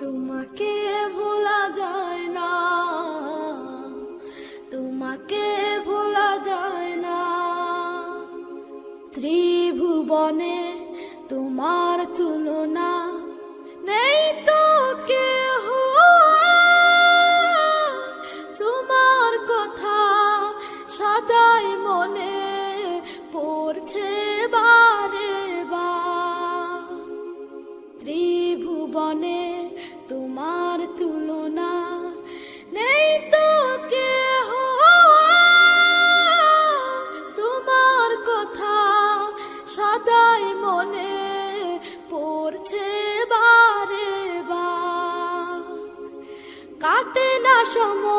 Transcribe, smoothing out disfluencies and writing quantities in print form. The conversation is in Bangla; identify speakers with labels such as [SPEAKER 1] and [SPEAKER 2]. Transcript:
[SPEAKER 1] তোমাকে ভোলা যায় না, তোমাকে ভোলা যায় না। ত্রিভুবনে তোমার তুলনা নেই তো কেহ। তোমার কথা সদাই মনে পড়ছে বারে বার। ত্রিভুবনে তোমার তুলনা নেই তো কেহ। তোমার কথা সদাই মনে পড়ছে বারে বার। কাটে না সময়